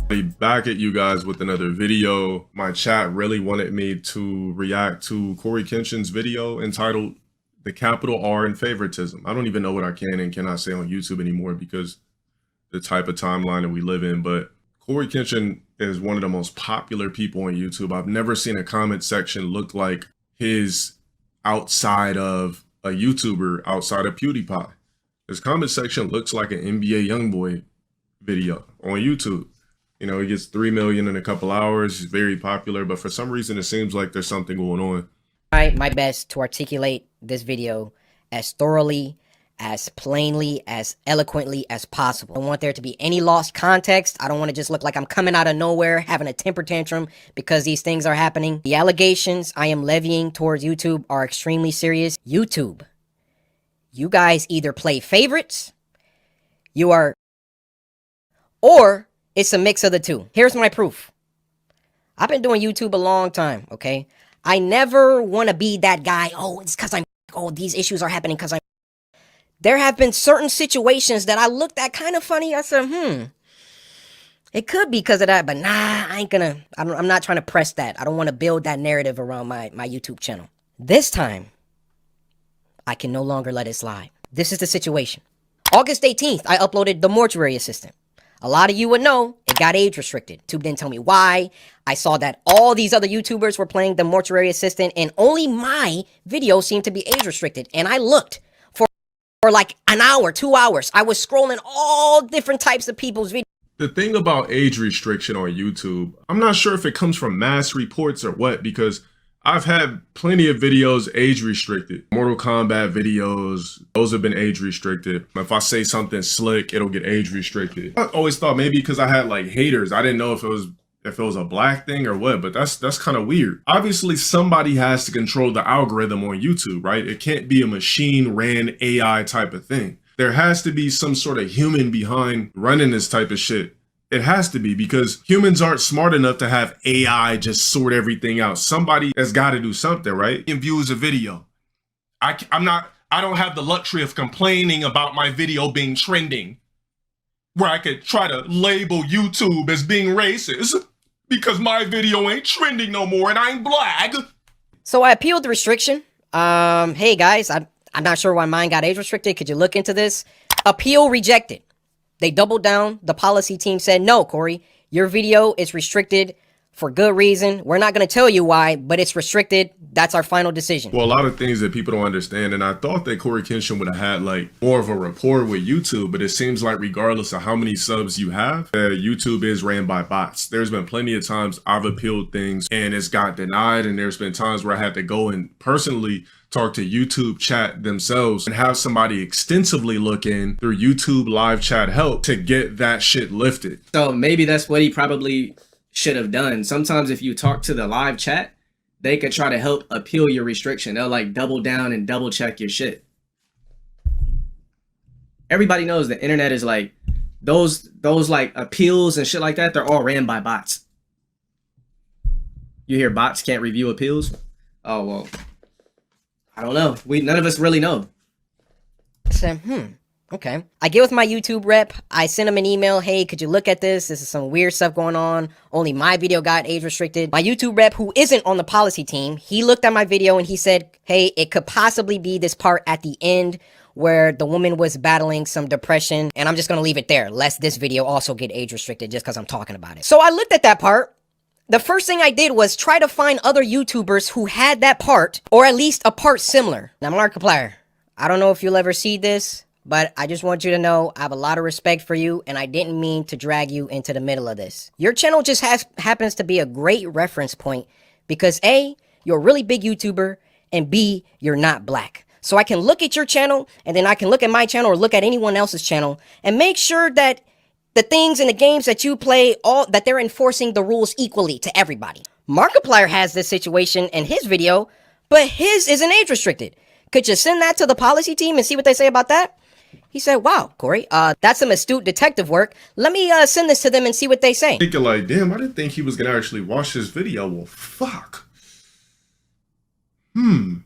Back at you guys with another video. My chat really wanted me to react to Cory Kenshin's video entitled "The Capital R in Favoritism." I don't even know what I can and cannot say on YouTube anymore because the type of timeline that we live in, but Cory Kenshin is one of the most popular people on YouTube. I've never seen a comment section look like his outside of a YouTuber, outside of PewDiePie. His comment section looks like an NBA YoungBoy video on YouTube. You know, he gets 3 million in a couple hours. He's very popular, but for some reason, it seems like there's something going on. I try my best to articulate this video as thoroughly, as plainly, as eloquently as possible. I don't want there to be any lost context. I don't want to just look like I'm coming out of nowhere having a temper tantrum because these things are happening. The allegations I am levying towards YouTube are extremely serious. YouTube, you guys either play favorites, or it's a mix of the two. Here's my proof. I've been doing YouTube a long time, okay? I never want to be that guy, it's because these issues are happening because I'm... There have been certain situations that I looked at kind of funny. I said, it could be because of that, but nah, I'm not trying to press that. I don't want to build that narrative around my YouTube channel. This time, I can no longer let it slide. This is the situation. August 18th, I uploaded The Mortuary Assistant. A lot of you would know it got age restricted. YouTube didn't tell me why. I saw that all these other YouTubers were playing The Mortuary Assistant and only my video seemed to be age restricted. And I looked for like an hour, 2 hours. I was scrolling all different types of people's videos. The thing about age restriction on YouTube, I'm not sure if it comes from mass reports or what, because I've had plenty of videos age restricted. Mortal Kombat videos, those have been age restricted. If I say something slick, it'll get age restricted. I always thought maybe because I had like haters, I didn't know if it was a black thing or what, but that's kind of weird. Obviously, somebody has to control the algorithm on YouTube, right? It can't be a machine ran AI type of thing. There has to be some sort of human behind running this type of shit. It has to be, because humans aren't smart enough to have AI just sort everything out. Somebody has got to do something, right? And views a video. I don't have the luxury of complaining about my video being trending, where I could try to label YouTube as being racist because my video ain't trending no more and I ain't black. So I appealed the restriction. Hey guys, I'm not sure why mine got age restricted. Could you look into this? Appeal rejected. They doubled down. The policy team said, no, Cory, your video is restricted for good reason. We're not going to tell you why, but it's restricted. That's our final decision. Well, a lot of things that people don't understand, and I thought that Cory Kenshin would have had like more of a rapport with YouTube, but it seems like regardless of how many subs you have, YouTube is ran by bots. There's been plenty of times I've appealed things and it's got denied, and there's been times where I had to go and personally talk to YouTube chat themselves and have somebody extensively look in through YouTube live chat help to get that shit lifted. So maybe that's what he probably should have done. Sometimes if you talk to the live chat, they could try to help appeal your restriction. They'll like double down and double check your shit. Everybody knows the internet is like those like appeals and shit like that. They're all ran by bots. You hear bots can't review appeals? Oh, well, I don't know. None of us really know. I said, okay. I get with my YouTube rep. I send him an email. Hey, could you look at this? This is some weird stuff going on. Only my video got age restricted. My YouTube rep, who isn't on the policy team, he looked at my video and he said, hey, it could possibly be this part at the end where the woman was battling some depression. And I'm just going to leave it there, lest this video also get age restricted just because I'm talking about it. So I looked at that part. The first thing I did was try to find other YouTubers who had that part, or at least a part similar. Now, Markiplier, I don't know if you'll ever see this, but I just want you to know I have a lot of respect for you, and I didn't mean to drag you into the middle of this. Your channel just happens to be a great reference point because A, you're a really big YouTuber, and B, you're not black. So I can look at your channel, and then I can look at my channel or look at anyone else's channel and make sure that the things in the games that you play, that they're enforcing the rules equally to everybody. Markiplier has this situation in his video, but his isn't age restricted. Could you send that to the policy team and see what they say about that? He said, wow, Cory, that's some astute detective work. Let me send this to them and see what they say. Thinking like, damn, I didn't think he was going to actually watch this video. Well, fuck. Damn.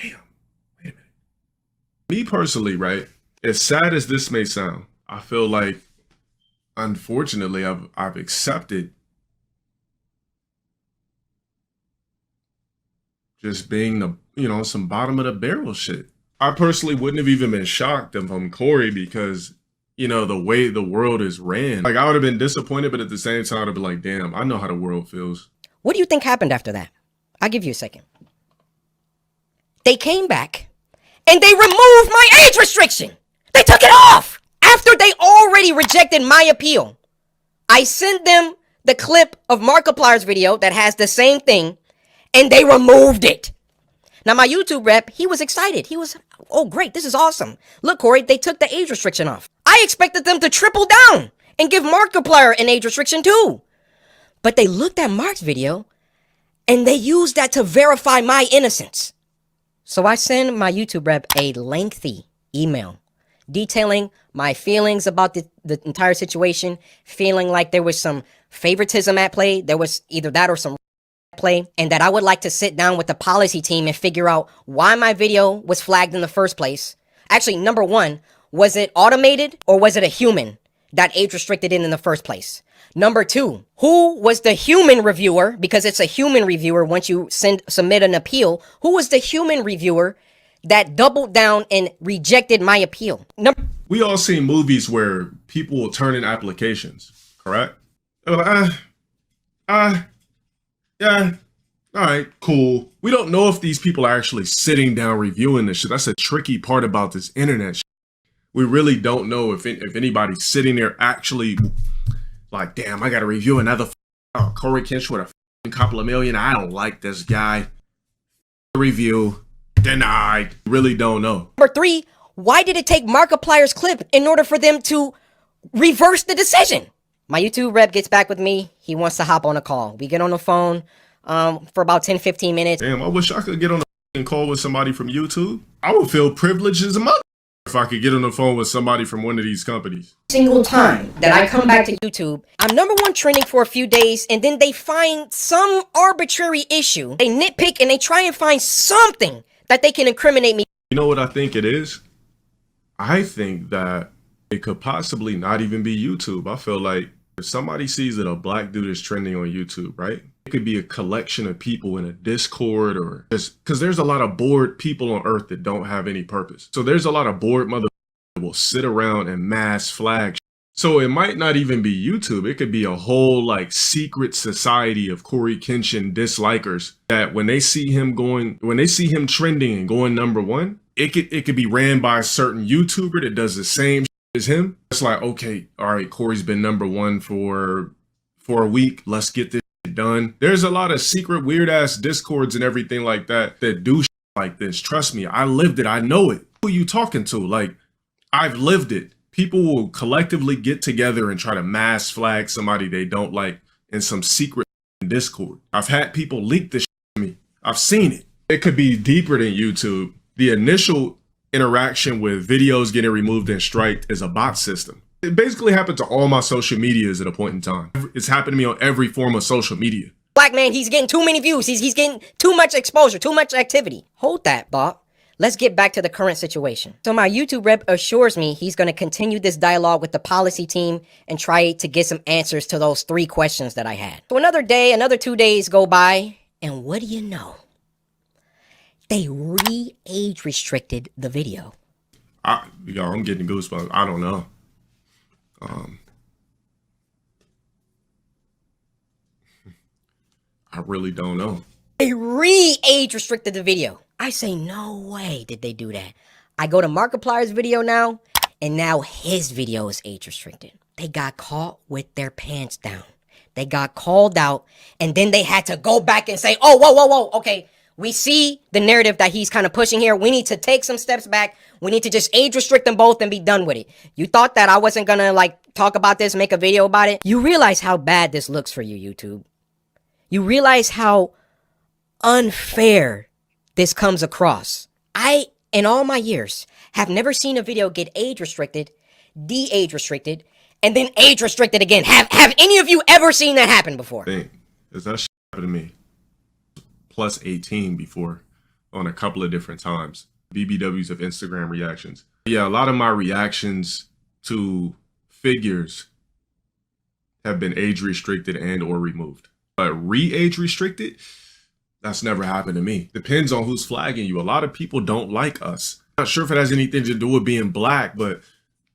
Wait a minute. Me personally, right, as sad as this may sound, I feel like unfortunately, I've accepted just being the, you know, some bottom of the barrel shit. I personally wouldn't have even been shocked if I'm Cory because, you know, the way the world is ran. Like, I would have been disappointed, but at the same time, I'd be like, damn, I know how the world feels. What do you think happened after that? I'll give you a second. They came back and they removed my age restriction. They took it off after they already rejected my appeal. I sent them the clip of Markiplier's video that has the same thing, and they removed it. Now, my YouTube rep, he was excited. He was, oh, great, this is awesome. Look, Cory, they took the age restriction off. I expected them to triple down and give Markiplier an age restriction too. But they looked at Mark's video, and they used that to verify my innocence. So I send my YouTube rep a lengthy email detailing my feelings about the entire situation, feeling like there was some favoritism at play. There was either that or some play, and that I would like to sit down with the policy team and figure out why my video was flagged in the first place. Actually, number one, was it automated or was it a human that age restricted it in the first place? Number two, who was the human reviewer? Because it's a human reviewer once you submit an appeal. Who was the human reviewer that doubled down and rejected my appeal? We all seen movies where people will turn in applications, correct? They're like, yeah, all right, cool. We don't know if these people are actually sitting down reviewing this shit. That's a tricky part about this internet shit. We really don't know if anybody's sitting there actually like, damn, I gotta review another Cory Kenshin with a couple of million. I don't like this guy. Review denied. Really don't know. Number three, why did it take Markiplier's clip in order for them to reverse the decision? My YouTube rep gets back with me. He wants to hop on a call. We get on the phone for about 10-15 minutes. Damn, I wish I could get on a call with somebody from YouTube. I would feel privileged as a mother if I could get on the phone with somebody from one of these companies. Single time that I come back to YouTube, I'm #1 trending for a few days, and then they find some arbitrary issue. They nitpick and they try and find something that they can incriminate me. You know what I think it is? I think that it could possibly not even be YouTube. I feel like if somebody sees that a black dude is trending on YouTube, right? It could be a collection of people in a Discord, or just because there's a lot of bored people on earth that don't have any purpose. So there's a lot of bored mother that will sit around and mass flag. So it might not even be YouTube. It could be a whole like secret society of Cory Kenshin dislikers that when they see him trending and going #1, it could be ran by a certain YouTuber that does the same shit as him. It's like, okay, all right, Cory's been #1 for a week. Let's get this shit done. There's a lot of secret weird ass Discords and everything like that do shit like this. Trust me, I lived it. I know it. Who are you talking to? Like, I've lived it. People will collectively get together and try to mass flag somebody they don't like in some secret Discord. I've had people leak this shit to me. I've seen it. It could be deeper than YouTube. The initial interaction with videos getting removed and striked is a bot system. It basically happened to all my social medias at a point in time. It's happened to me on every form of social media. Black man, he's getting too many views. He's getting too much exposure, too much activity. Hold that, bot. Let's get back to the current situation. So my YouTube rep assures me he's going to continue this dialogue with the policy team and try to get some answers to those 3 questions that I had. So another day, another 2 days go by, and what do you know? They age restricted the video. I'm getting goosebumps. I don't know. I really don't know. They age restricted the video. I say, no way did they do that. I go to Markiplier's video now, and now his video is age restricted. They got caught with their pants down. They got called out, and then they had to go back and say, oh, whoa, okay. We see the narrative that he's kind of pushing here. We need to take some steps back. We need to just age restrict them both and be done with it. You thought that I wasn't gonna like talk about this, make a video about it? You realize how bad this looks for you, YouTube. You realize how unfair this comes across. I, in all my years, have never seen a video get age restricted, de-age restricted, and then age restricted again. Have any of you ever seen that happen before? Is that shit happened to me? Plus 18 before on a couple of different times. BBWs of Instagram reactions. Yeah, a lot of my reactions to figures have been age restricted and or removed. But re-age restricted, that's never happened to me. Depends on who's flagging you. A lot of people don't like us. Not sure if it has anything to do with being black, but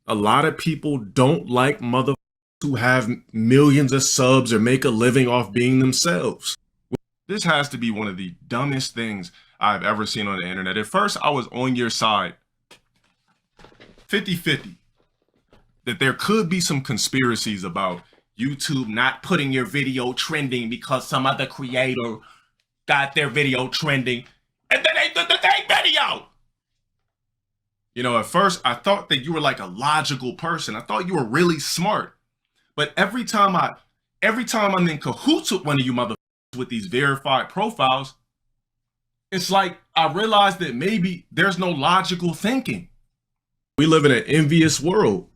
a lot of people don't like motherfuckers who have millions of subs or make a living off being themselves. This has to be one of the dumbest things I've ever seen on the internet. At first, I was on your side, 50-50, that there could be some conspiracies about YouTube not putting your video trending because some other creator got their video trending and then they did the same video. You know, at first I thought that you were like a logical person. I thought you were really smart. But every time I'm in cahoots with one of you motherfuckers with these verified profiles, it's like I realized that maybe there's no logical thinking. We live in an envious world.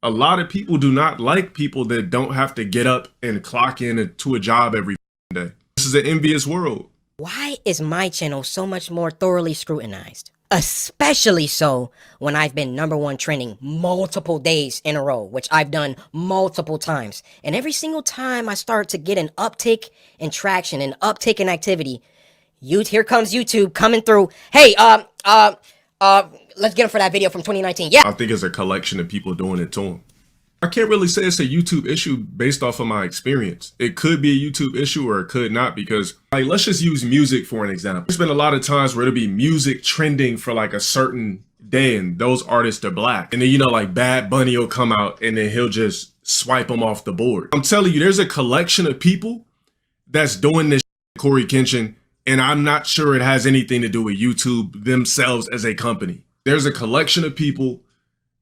A lot of people do not like people that don't have to get up and clock in to a job every day. This is an envious world. Why is my channel so much more thoroughly scrutinized? Especially so when I've been #1 trending multiple days in a row, which I've done multiple times. And every single time I start to get an uptick in traction, an uptick in activity, here comes YouTube coming through. Hey, let's get him for that video from 2019. Yeah. I think it's a collection of people doing it to him. I can't really say it's a YouTube issue based off of my experience. It could be a YouTube issue or it could not, because like, let's just use music for an example. There's been a lot of times where it'll be music trending for like a certain day and those artists are black. And then, you know, like Bad Bunny will come out and then he'll just swipe them off the board. I'm telling you, there's a collection of people that's doing this shit, Cory, Kenshin, and I'm not sure it has anything to do with YouTube themselves as a company. There's a collection of people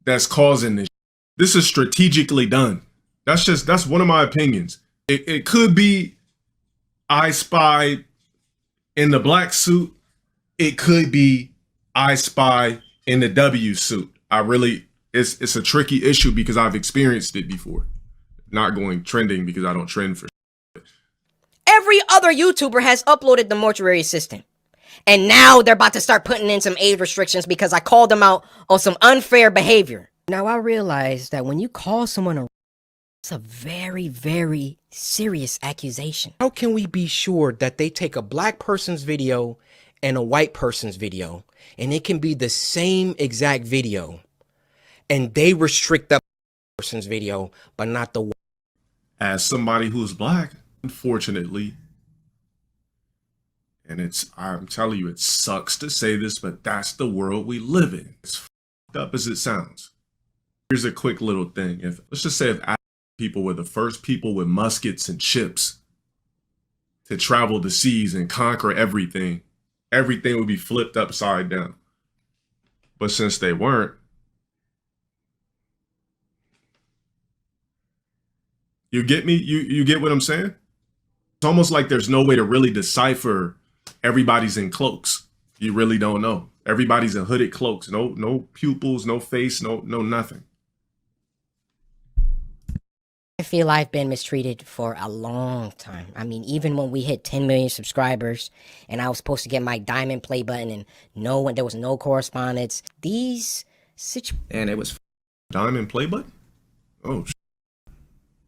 that's causing this. This is strategically done. That's one of my opinions. It could be I Spy in the black suit. It could be I Spy in the W suit. It's a tricky issue because I've experienced it before. Not going trending because I don't trend for shit. Every other YouTuber has uploaded the mortuary assistant. And now they're about to start putting in some age restrictions because I called them out on some unfair behavior. Now I realize that when you call someone a, it's a very, very serious accusation. How can we be sure that they take a black person's video and a white person's video, and it can be the same exact video, and they restrict that person's video, but not the white? As somebody who's black, unfortunately, and I'm telling you, it sucks to say this, but that's the world we live in. As fucked up as it sounds. Here's a quick little thing. Let's just say if people were the first people with muskets and ships to travel the seas and conquer everything, everything would be flipped upside down. But since they weren't, you get me? You get what I'm saying? It's almost like there's no way to really decipher everybody's in cloaks. You really don't know. Everybody's in hooded cloaks. No pupils, no face, no nothing. I feel I've been mistreated for a long time. I mean, even when we hit 10 million subscribers and I was supposed to get my diamond play button and there was no correspondence. These And it was Diamond play button? Oh,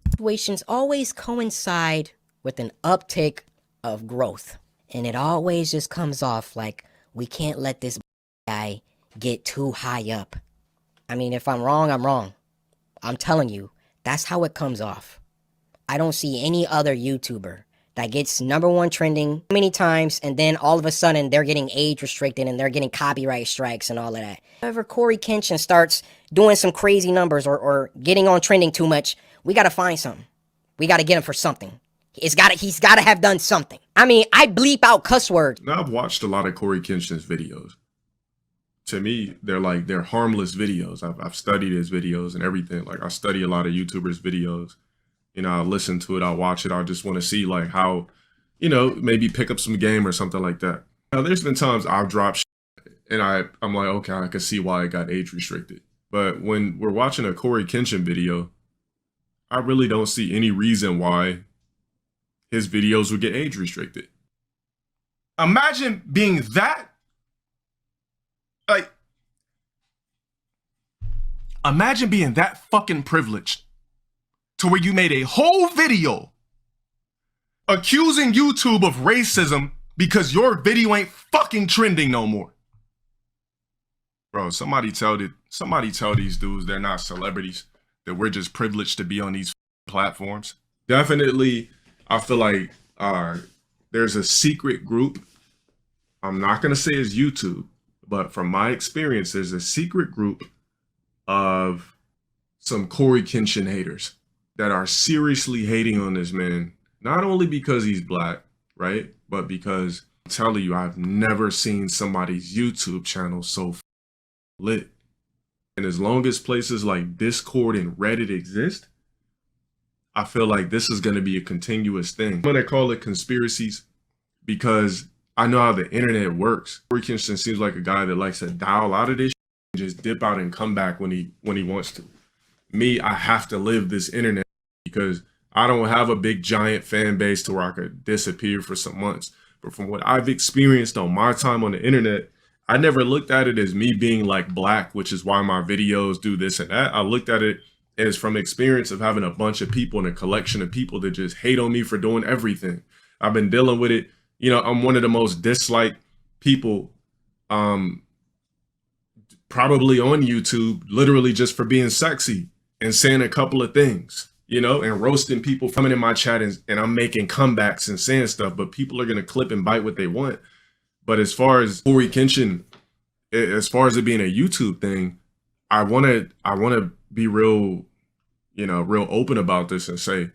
situations always coincide with an uptick of growth. And it always just comes off like, we can't let this guy get too high up. I mean, if I'm wrong, I'm wrong. I'm telling you. That's how it comes off. I don't see any other YouTuber that gets #1 trending many times and then all of a sudden they're getting age restricted and they're getting copyright strikes and all of that. Whenever Cory Kenshin starts doing some crazy numbers or getting on trending too much, we gotta find something. We gotta get him for something. He's gotta have done something. I mean, I bleep out cuss words. now I've watched a lot of Cory Kenshin's videos. To me, they're harmless videos. I've studied his videos and everything. Like, I study a lot of YouTubers' videos. You know, I listen to it, I watch it. I just want to see like how, you know, maybe pick up some game or something like that. Now, there's been times I've dropped shit and I'm like, okay, I can see why it got age restricted. But when we're watching a Cory Kenshin video, I really don't see any reason why his videos would get age restricted. Imagine being that. Like, imagine being that fucking privileged to where you made a whole video accusing YouTube of racism because your video ain't fucking trending no more. Bro, somebody tell these dudes they're not celebrities, that we're just privileged to be on these platforms. Definitely, I feel like there's a secret group. I'm not gonna say it's YouTube, but from my experience, there's a secret group of some Cory Kenshin haters that are seriously hating on this man, not only because he's black, right? But because I'm telling you, I've never seen somebody's YouTube channel so lit. And as long as places like Discord and Reddit exist, I feel like this is going to be a continuous thing. I'm going to call it conspiracies because I know how the internet works. Cory Kenshin seems like a guy that likes to dial out of this and just dip out and come back when he wants to. Me, I have to live this internet because I don't have a big giant fan base to where I could disappear for some months. But from what I've experienced on my time on the internet, I never looked at it as me being like black, which is why my videos do this and that. I looked at it as from experience of having a bunch of people and a collection of people that just hate on me for doing everything. I've been dealing with it. You know, I'm one of the most disliked people probably on YouTube, literally just for being sexy and saying a couple of things, you know, and roasting people coming in my chat and I'm making comebacks and saying stuff, but people are going to clip and bite what they want. But as far as Cory Kenshin, as far as it being a YouTube thing, I want to be real, you know, real open about this and say,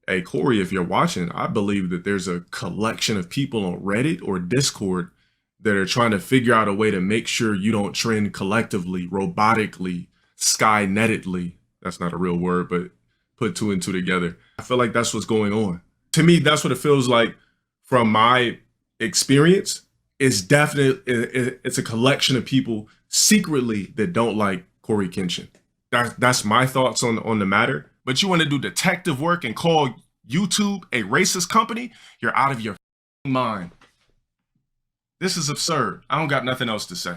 hey, Cory, if you're watching, I believe that there's a collection of people on Reddit or Discord that are trying to figure out a way to make sure you don't trend collectively, robotically, skynetedly. That's not a real word, but put two and two together. I feel like that's what's going on. To me, that's what it feels like from my experience. It's definitely, it's a collection of people secretly that don't like Cory Kenshin. That's my thoughts on the matter. But you want to do detective work and call YouTube a racist company? You're out of your mind. This is absurd. I don't got nothing else to say.